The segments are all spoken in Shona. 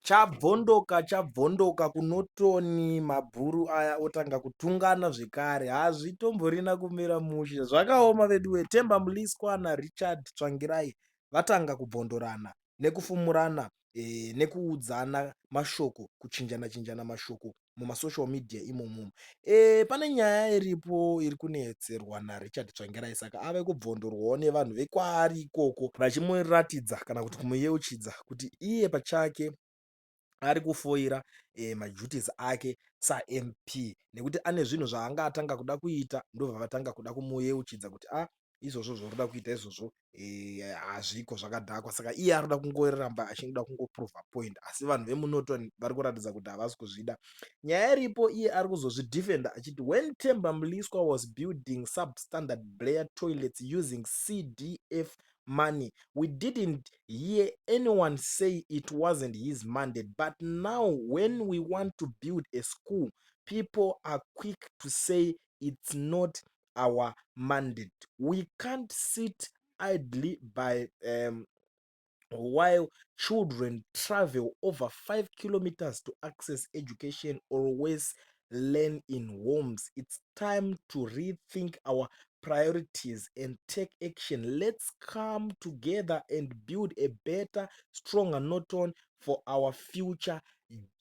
Chabvondoka kunotoni mabhuru aya otanga kutungana zvekare. Hazvitomborina kumira mushe. Zvakaoma veduwe. Themba Mliswa naRichard Tsvangirai vatanga kubhondorana nekufumurana nekuudzana mashoko, kuchinjana mashoko mumasocial media imomo. Pane nyaya iripo iri kunetserwa naRichard Tsvangirai, saka ave kubvondorwawo nevanhu vekwaari ikoko vachimuratidza kana kuti kumuyeuchidza kuti iye pachake ari kufoira maduties ake saMP, nekuti ane zvinhu zvaanga atanga kuda kuita. Ndobva vatanga kuda kumuyeuchidza kuti izvozvo zvoruda kuita izvozvo hazviko, zvakadhakwa. Saka iye arikuda kungoramba achida kungoprova point, asi vanhu vemunotoni vari kuratidza kuti havasi kuzvida. Nyaya iripo, iye ari kuzozvidhifenda achiti when Themba Mliswa was building substandard Blair toilets using CDF money, we didn't hear anyone say it wasn't his mandate. But now when we want to build a school, people are quick to say it's not our mandate. We can't sit idly by while children travel over 5 kilometers to access education or worse, learn in homes. It's time to rethink our priorities and take action. Let's come together and build a better, stronger Norton for our future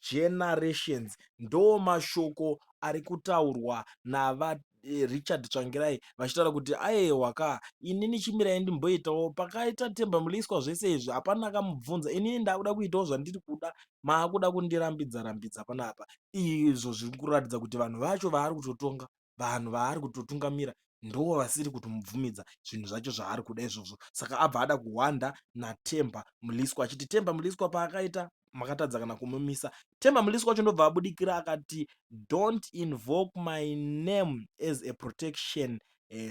generations. Ndo mashoko ari kutaurwa nava Richard Tsvangirai vachitaura kuti aiwa ka inini chimirai ndimboitawo pakaita Themba Mliswa zvese izvi hapana akamubvunza. Inini ndakuda kuitawo zvandiri kuda, maakuda kundirambidza panapa. Izvo zviri kuratidza kuti vanhu vacho vaari kutotonga, vanhu vaari kutotungamira ndo vasiri kutomubvumidza zvinhu zvacho zvaari kuda izvozvo. Saka abva ada kuhwanda naThemba Mliswa achiti Themba Mliswa paakaita makatadza kana kumumisa. Themba Mliswa wacho ndobva abudikira akati don't invoke my name as a protection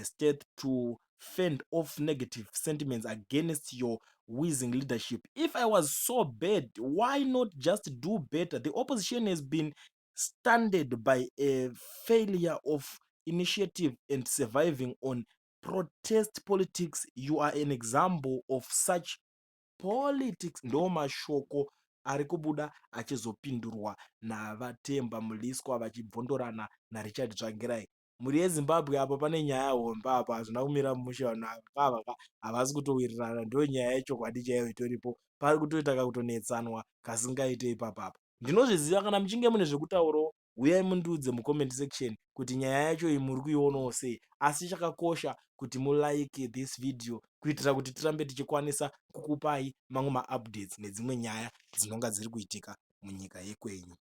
state to fend off negative sentiments against your whizzing leadership. If I was so bad, why not just do better? The opposition has been stunted by a failure of initiative and surviving on protest politics. You are an example of such politics. Ndo mashoko ari kubuda achizopindurwa navaThemba Mliswa vachibvondorana naRichard Tsvangirai. Mhuri yeZimbabwe apa pane nyaya homba apa, hazvina kumira mushe. Vanhu ava havasi kutowirirana, ndo nyaya yechokwadi chaiyo itoripo. Pari kutoita kakutonetsanwa kasingaite ipapapa. Ndinozviziva. Kana muchinge mune zvekutaurawo, uyai mundiudze mucomment section kuti nyaya yacho iyi muri kuionawo sei. Asi chakakosha kuti mulike this video kuitira kuti tirambe tichikwanisa kukupai mamwe maupdates nedzimwe nyaya dzinonga dziri kuitika munyika yekwenyu.